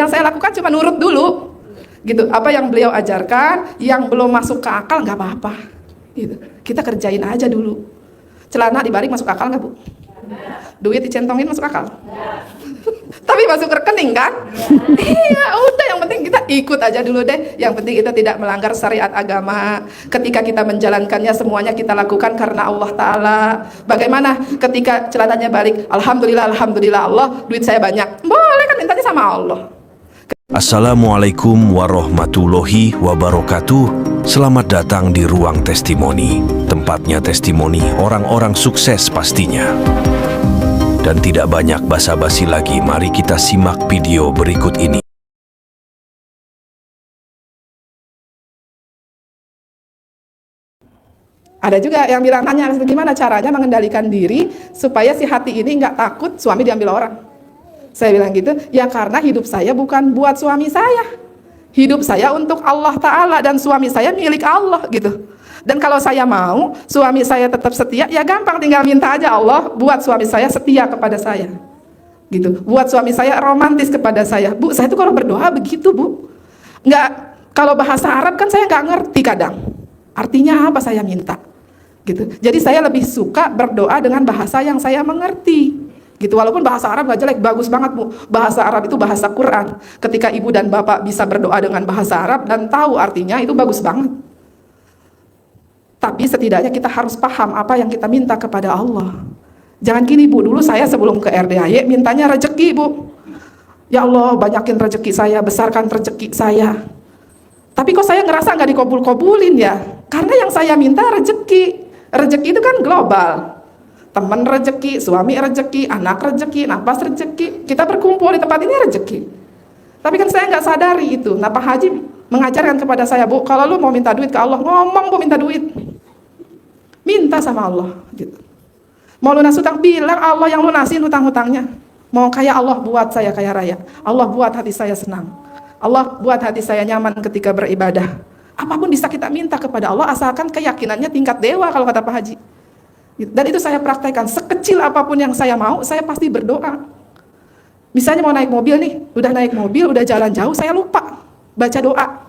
Yang saya lakukan cuma nurut dulu, gitu. Apa yang beliau ajarkan, yang belum masuk ke akal nggak apa-apa, gitu. Kita kerjain aja dulu. Celana dibalik masuk akal nggak, Bu? Duit dicentongin masuk akal? Tapi masuk rekening kan? Iya, udah, yang penting kita ikut aja dulu deh. Yang penting kita tidak melanggar syariat agama. Ketika kita menjalankannya, semuanya kita lakukan karena Allah Ta'ala. Bagaimana ketika celananya balik? Alhamdulillah, Alhamdulillah Allah, duit saya banyak. Boleh kan, mintanya sama Allah. Assalamualaikum warahmatullahi wabarakatuh. Selamat datang di Ruang Testimoni. Tempatnya testimoni orang-orang sukses pastinya. Dan tidak banyak basa-basi lagi, mari kita simak video berikut ini. Ada juga yang bilang, tanya gimana caranya mengendalikan diri supaya si hati ini nggak takut suami diambil orang. Saya bilang gitu, ya karena hidup saya bukan buat suami saya. Hidup saya untuk Allah Ta'ala dan suami saya milik Allah gitu. Dan kalau saya mau suami saya tetap setia, ya gampang, tinggal minta aja Allah buat suami saya setia kepada saya, gitu. Buat suami saya romantis kepada saya. Bu, saya tuh kalau berdoa begitu, Bu. Nggak, kalau bahasa Arab kan saya nggak ngerti kadang. Artinya apa saya minta, gitu. Jadi saya lebih suka berdoa dengan bahasa yang saya mengerti, gitu. Walaupun bahasa Arab nggak jelek, bagus banget, Bu. Bahasa Arab itu bahasa Quran. Ketika ibu dan bapak bisa berdoa dengan bahasa Arab dan tahu artinya, itu bagus banget. Tapi setidaknya kita harus paham apa yang kita minta kepada Allah. Jangan gini, Bu, dulu saya sebelum ke RDAY mintanya rezeki, Bu. Ya Allah, banyakin rezeki saya, besarkan rezeki saya. Tapi kok saya ngerasa nggak dikabul-kabulin ya? Karena yang saya minta rezeki. Rezeki itu kan global. Teman rezeki, suami rezeki, anak rezeki, napas rezeki. Kita berkumpul di tempat ini rezeki. Tapi kan saya nggak sadari itu. Nah, Pak Haji mengajarkan kepada saya, Bu, kalau lu mau minta duit ke Allah, ngomong, Bu, minta duit. Minta sama Allah, gitu. Mau lunas hutang, bilang Allah yang lunasin hutang-hutangnya. Mau kaya, Allah buat saya kaya raya. Allah buat hati saya senang. Allah buat hati saya nyaman ketika beribadah. Apapun bisa kita minta kepada Allah, asalkan keyakinannya tingkat dewa, kalau kata Pak Haji. Dan itu saya praktekkan. Sekecil apapun yang saya mau, saya pasti berdoa. Misalnya mau naik mobil nih, udah naik mobil, udah jalan jauh, saya lupa baca doa.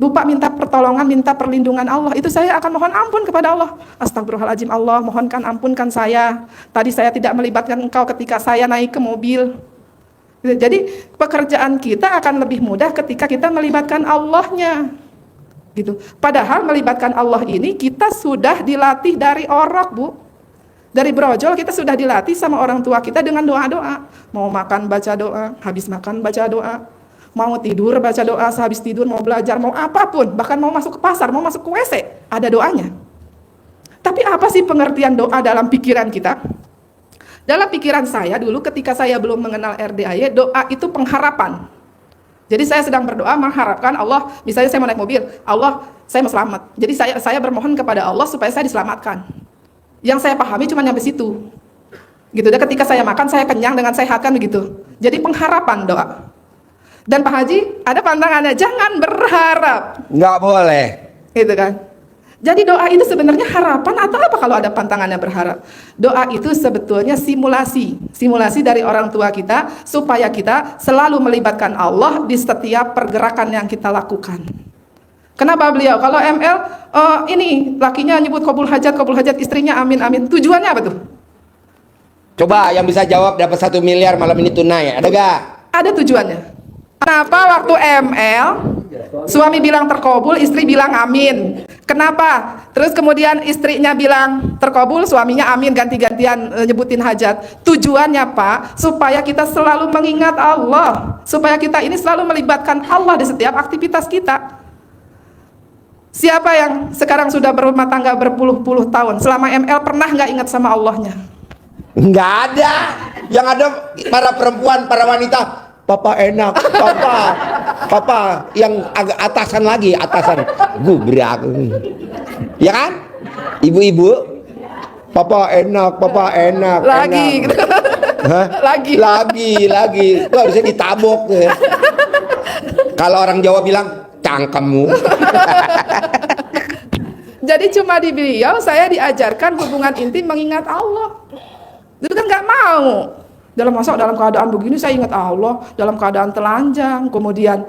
Lupa minta pertolongan, minta perlindungan Allah. Itu saya akan mohon ampun kepada Allah. Astagfirullahaladzim, Allah, mohonkan ampunkan saya. Tadi saya tidak melibatkan engkau ketika saya naik ke mobil. Jadi pekerjaan kita akan lebih mudah ketika kita melibatkan Allahnya, gitu. Padahal melibatkan Allah ini kita sudah dilatih dari orok, Bu. Dari brojol kita sudah dilatih sama orang tua kita dengan doa-doa. Mau makan baca doa, habis makan baca doa. Mau tidur baca doa, sehabis tidur mau belajar, mau apapun, bahkan mau masuk ke pasar, mau masuk ke WC, ada doanya. Tapi apa sih pengertian doa dalam pikiran kita? Dalam pikiran saya dulu ketika saya belum mengenal RDAY, doa itu pengharapan. Jadi saya sedang berdoa mengharapkan Allah, misalnya saya mau naik mobil, Allah, saya mau selamat. Jadi saya bermohon kepada Allah supaya saya diselamatkan. Yang saya pahami cuma nyampe situ. Gitu. Dan ketika saya makan, saya kenyang dengan sehat kan begitu. Jadi pengharapan doa. Dan Pak Haji ada pantangannya, jangan berharap. Nggak boleh. Gitu kan. Jadi doa itu sebenarnya harapan atau apa kalau ada pantangannya berharap? Doa itu sebetulnya simulasi. Simulasi dari orang tua kita supaya kita selalu melibatkan Allah di setiap pergerakan yang kita lakukan. Kenapa beliau? Kalau ML, ini lakinya nyebut kabul hajat, istrinya amin, amin. Tujuannya apa tuh? Coba yang bisa jawab dapat 1 miliar malam ini tunai, ada gak? Ada tujuannya. Kenapa waktu ML suami bilang terkabul, istri bilang amin? Kenapa? Terus kemudian istrinya bilang terkabul, suaminya amin, ganti-gantian nyebutin hajat. Tujuannya, Pak, supaya kita selalu mengingat Allah, supaya kita ini selalu melibatkan Allah di setiap aktivitas kita. Siapa yang sekarang sudah berumah tangga berpuluh-puluh tahun, selama ML pernah nggak ingat sama Allahnya? Nggak ada. Yang ada para perempuan, para wanita, Papa enak, Papa yang agak atasan lagi, atasan gubrak, ya kan? Ibu-ibu, Papa enak, lagi, enak. Hah? lagi, itu harusnya ditabok. Kalau orang Jawa bilang cangkemmu. Jadi cuma di beliau saya diajarkan hubungan intim mengingat Allah. Itu kan nggak mau. Dalam keadaan begini saya ingat Allah, dalam keadaan telanjang, kemudian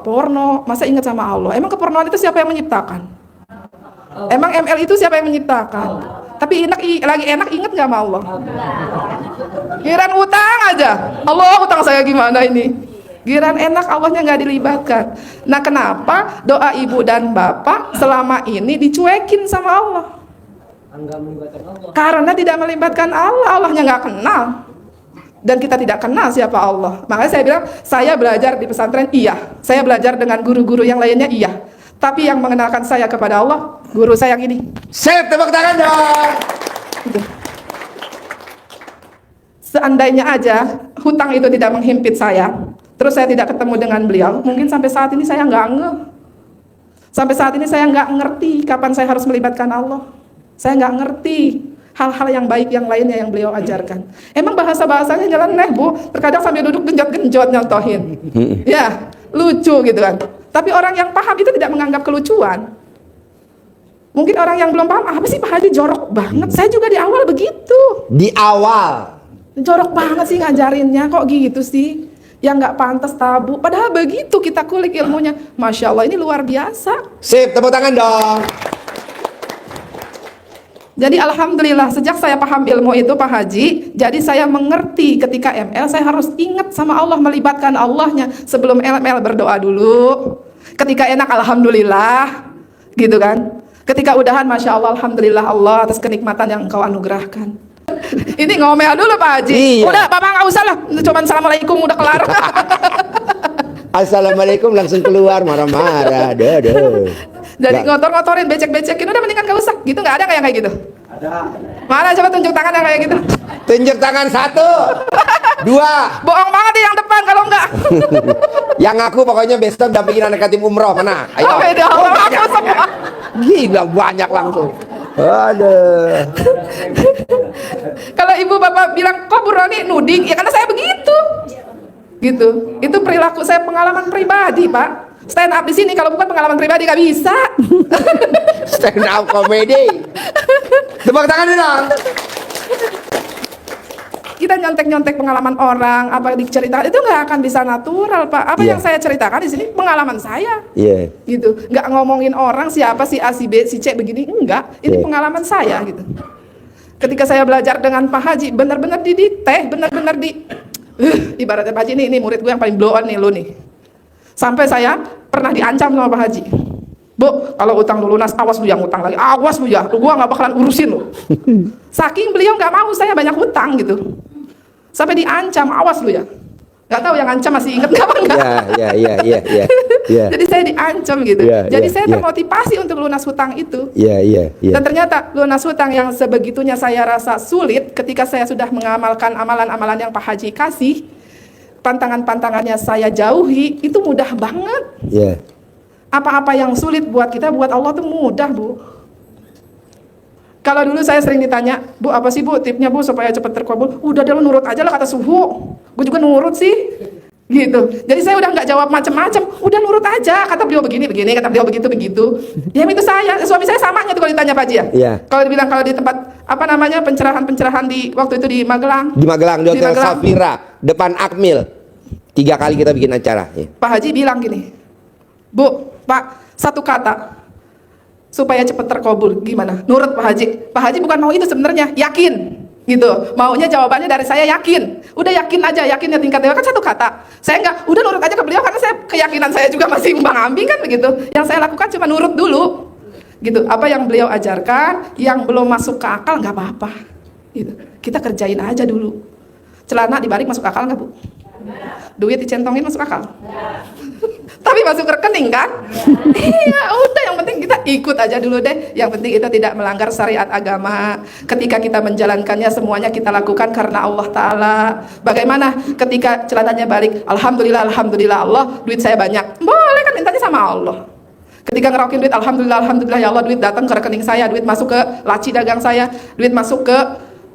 porno, masa ingat sama Allah? Emang kepornoan itu siapa yang menciptakan? Emang ML itu siapa yang menciptakan? Tapi lagi enak ingat nggak sama Allah? Giran utang aja, Allah utang saya gimana ini? Giran enak Allahnya nggak dilibatkan. Nah kenapa doa ibu dan bapak selama ini dicuekin sama Allah? Karena tidak melibatkan Allah, Allahnya nggak kenal. Dan kita tidak kenal siapa Allah. Makanya saya bilang, saya belajar di pesantren, iya. Saya belajar dengan guru-guru yang lainnya, iya. Tapi yang mengenalkan saya kepada Allah, guru saya yang ini. Sip, tepuk tangan dong. Gitu. Seandainya aja hutang itu tidak menghimpit saya, terus saya tidak ketemu dengan beliau, mungkin sampai saat ini saya nggak ngeh. Sampai saat ini saya nggak ngerti kapan saya harus melibatkan Allah. Saya nggak ngerti hal-hal yang baik yang lainnya yang beliau ajarkan. Emang bahasa-bahasanya nyeleneh, Bu. Terkadang sambil duduk genjot-genjot nyontohin. Ya, lucu gitu kan. Tapi orang yang paham itu tidak menganggap kelucuan. Mungkin orang yang belum paham, apa sih Pak Haji jorok banget. Saya juga di awal begitu. Di awal. Jorok banget sih ngajarinnya, kok gitu sih. Yang nggak pantas, tabu. Padahal begitu kita kulik ilmunya. Masya Allah, ini luar biasa. Sip, tepuk tangan dong. Jadi alhamdulillah sejak saya paham ilmu itu Pak Haji, jadi saya mengerti ketika ML saya harus ingat sama Allah, melibatkan Allahnya sebelum ML berdoa dulu. Ketika enak alhamdulillah, gitu kan. Ketika udahan masya Allah alhamdulillah Allah atas kenikmatan yang Engkau anugerahkan. Ini ngomel dulu Pak Haji. Iya. Udah Bapak nggak usah lah, cuman assalamualaikum udah kelar. Assalamualaikum langsung keluar marah-marah. Jadi ngotor-ngotorin, becek-becekin, udah mendingan gak usah. Gitu nggak ada kayak gitu? Ada. Mana coba tunjuk tangan yang kayak gitu? Tunjuk tangan 1, 2. Bohong banget nih yang depan kalau enggak. Yang aku pokoknya besok dampingin anak yatim umroh mana? Ayo. Oh, beda. Aku semua. Gila banyak langsung. Aduh. Kalau ibu bapak bilang kok Bu Roni nuding, ya karena saya begitu. Gitu. Itu perilaku saya, pengalaman pribadi, Pak. Stand up di sini kalau bukan pengalaman pribadi gak bisa. Stand up comedy. Tepuk tangan dong. Kita nyontek-nyontek pengalaman orang, apa diceritakan itu nggak akan bisa natural, Pak. Apa yang saya ceritakan di sini pengalaman saya. Iya. Gitu. Nggak ngomongin orang siapa si A, si B, si C begini, enggak. Ini pengalaman saya gitu. Ketika saya belajar dengan Pak Haji, benar-benar didikte, benar-benar ibaratnya Pak Haji ini murid gue yang paling blow on nih, lu nih. Sampai saya pernah diancam sama Pak Haji. Bu, kalau utang lu lunas, awas lu yang utang lagi. Awas lu ya, gua nggak bakalan urusin lu. Saking beliau nggak mau saya banyak utang gitu. Sampai diancam, awas lu ya. Nggak tahu yang ancam masih inget nggak? Iya. Jadi saya diancam gitu. Jadi saya termotivasi untuk lunas hutang itu. Iya. Dan ternyata lunas hutang yang sebegitunya saya rasa sulit ketika saya sudah mengamalkan amalan-amalan yang Pak Haji kasih. Pantangan-pantangannya saya jauhi, itu mudah banget. Iya. Apa-apa yang sulit buat kita, buat Allah tuh mudah, Bu. Kalau dulu saya sering ditanya, Bu, apa sih Bu tipnya Bu supaya cepat terkabul? Udah deh lu nurut aja lah kata suhu. Gue juga nurut sih. Gitu. Jadi saya udah nggak jawab macam-macam, udah nurut aja. Kata beliau begini, kata beliau begitu. Ya itu saya, suami saya samanya tuh kalau ditanya Pak Haji ya. Iya. Kalau dibilang kalau di tempat apa namanya pencerahan di waktu itu di Magelang. Di Magelang, di Hotel Safira, depan Akmil. 3 kali kita bikin acara. Ya. Pak Haji bilang gini, Bu, Pak, satu kata supaya cepat terkabul, gimana? Nurut Pak Haji. Pak Haji bukan mau itu sebenarnya, yakin, gitu. Maunya jawabannya dari saya yakin. Udah yakin aja, yakinnya tingkat dewa kan satu kata. Saya enggak, udah nurut aja ke beliau karena saya keyakinan saya juga masih umbang-ambing kan begitu. Yang saya lakukan cuma nurut dulu, gitu. Apa yang beliau ajarkan, yang belum masuk ke akal nggak apa-apa, gitu. Kita kerjain aja dulu. Celana dibalik masuk akal nggak Bu? Duit dicentongin masuk akal? Tapi masuk rekening kan? Iya, udah yang penting kita ikut aja dulu deh. Yang penting itu tidak melanggar syariat agama. Ketika kita menjalankannya semuanya kita lakukan karena Allah Ta'ala. Bagaimana ketika celananya balik? Alhamdulillah Allah, duit saya banyak. Boleh kan mintanya sama Allah. Ketika ngerokin duit, alhamdulillah ya Allah, duit datang ke rekening saya, duit masuk ke laci dagang saya, duit masuk ke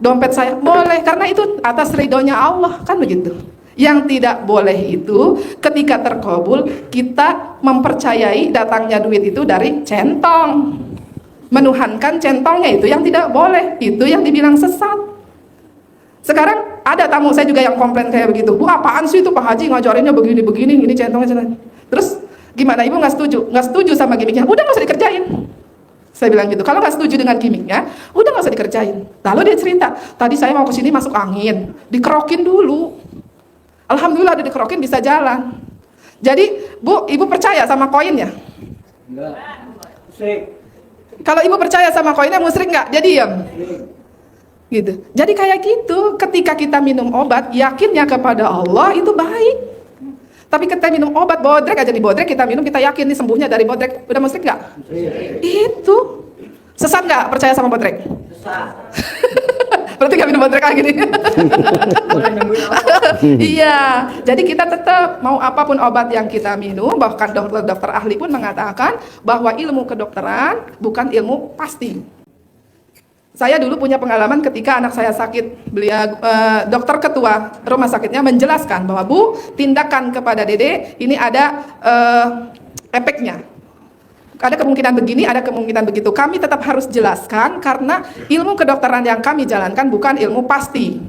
dompet saya. Boleh, karena itu atas ridhonya Allah, kan begitu. Yang tidak boleh itu ketika terkabul kita mempercayai datangnya duit itu dari centong, menuhankan centongnya, itu yang tidak boleh, itu yang dibilang sesat. Sekarang Ada tamu saya juga yang komplain kayak begitu. Bu, apaan sih itu Pak Haji ngajarinnya begini-begini, ini centongnya. Terus gimana, ibu nggak setuju? Nggak setuju sama gimmicknya? Udah nggak usah dikerjain. Saya bilang gitu. Kalau nggak setuju dengan gimmicknya, udah nggak usah dikerjain. Lalu dia cerita, tadi saya mau kesini masuk angin, dikerokin dulu. Alhamdulillah udah dikerokin bisa jalan. Jadi Bu, ibu percaya sama koinnya? Enggak. Musik. Kalau ibu percaya sama koinnya, musyrik nggak? Dia diam. Gitu. Jadi kayak gitu, ketika kita minum obat, yakinnya kepada Allah itu baik. Tapi kita minum obat bodrek aja nih, bodrek kita minum, kita yakin nih sembuhnya dari bodrek, udah musyrik nggak? Itu sesat nggak percaya sama bodrek? Sesat. Berarti nggak minum bodrek lagi nih. Boleh nemuin apa? Iya, jadi kita tetap mau apapun obat yang kita minum, bahkan dokter ahli pun mengatakan bahwa ilmu kedokteran bukan ilmu pasti. Saya dulu punya pengalaman ketika anak saya sakit, beliau dokter ketua rumah sakitnya menjelaskan bahwa Bu, tindakan kepada Dede ini ada efeknya. Ada kemungkinan begini, ada kemungkinan begitu. Kami tetap harus jelaskan karena ilmu kedokteran yang kami jalankan bukan ilmu pasti.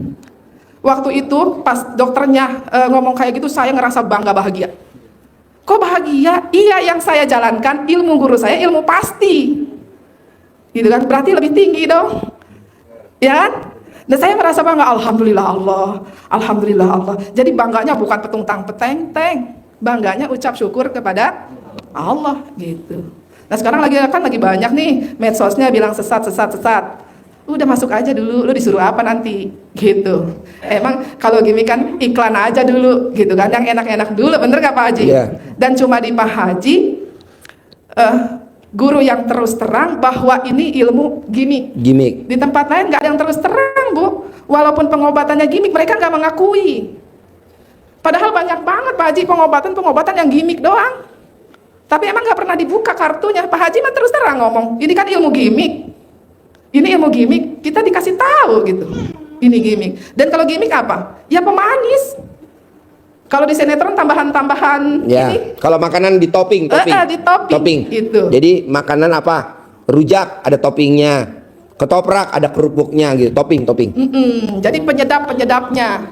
Waktu itu pas dokternya ngomong kayak gitu, saya ngerasa bangga bahagia. Kok bahagia? Iya, yang saya jalankan ilmu guru saya ilmu pasti. Gitu kan, berarti lebih tinggi dong, ya kan? Dan saya merasa bangga, alhamdulillah Allah, alhamdulillah Allah. Jadi bangganya bukan petungtang peteng-teng, bangganya ucap syukur kepada Allah gitu. Nah sekarang lagi banyak nih medsosnya bilang sesat. Udah masuk aja dulu, lu disuruh apa nanti gitu. Emang kalau gini kan iklan aja dulu gitu kan, yang enak-enak dulu, bener gak Pak Haji? Yeah. Dan cuma di Pak Haji guru yang terus terang bahwa ini ilmu gimmick. Di tempat lain nggak ada yang terus terang, Bu. Walaupun pengobatannya gimmick, mereka nggak mengakui. Padahal banyak banget Pak Haji pengobatan yang gimmick doang. Tapi emang nggak pernah dibuka kartunya. Pak Haji mah terus terang ngomong, ini kan ilmu gimmick. Ini ilmu gimmick, kita dikasih tahu gitu. Ini gimmick. Dan kalau gimmick apa? Ya pemanis. Kalau di sinetron tambahan-tambahan Ya, ini. kalau makanan di topping. Topping. Gitu. Jadi makanan apa? Rujak ada toppingnya, ketoprak ada kerupuknya gitu, topping. Jadi penyedapnya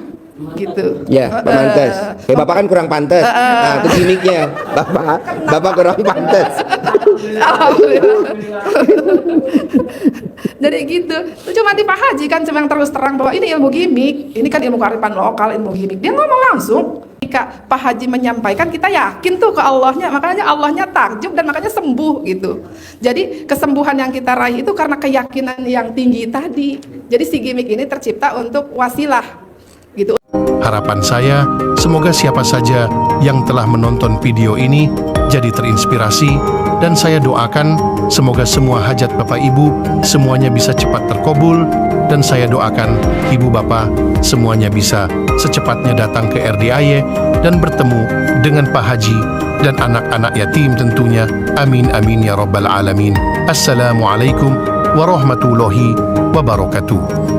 gitu. Ya, pantes. Kayak bapak kan kurang pantes. Nah, itu gimmicknya. Bapak kurang pantes. Alhamdulillah. Jadi gitu. Itu cuma di Pak Haji kan cuma yang terus terang bahwa ini ilmu gimmick, ini kan ilmu kearifan lokal, ilmu gimmick. Dia ngomong langsung. Ketika Pak Haji menyampaikan, kita yakin tuh ke Allahnya, makanya Allahnya takjub dan makanya sembuh gitu. Jadi kesembuhan yang kita raih itu karena keyakinan yang tinggi tadi. Jadi si gimmick ini tercipta untuk wasilah gitu. Harapan saya, semoga siapa saja yang telah menonton video ini jadi terinspirasi, dan saya doakan semoga semua hajat Bapak Ibu semuanya bisa cepat terkabul, dan saya doakan Ibu Bapak semuanya bisa secepatnya datang ke RDAY dan bertemu dengan Pak Haji dan anak-anak yatim tentunya. Amin amin ya rabbal alamin. Assalamualaikum warahmatullahi wabarakatuh.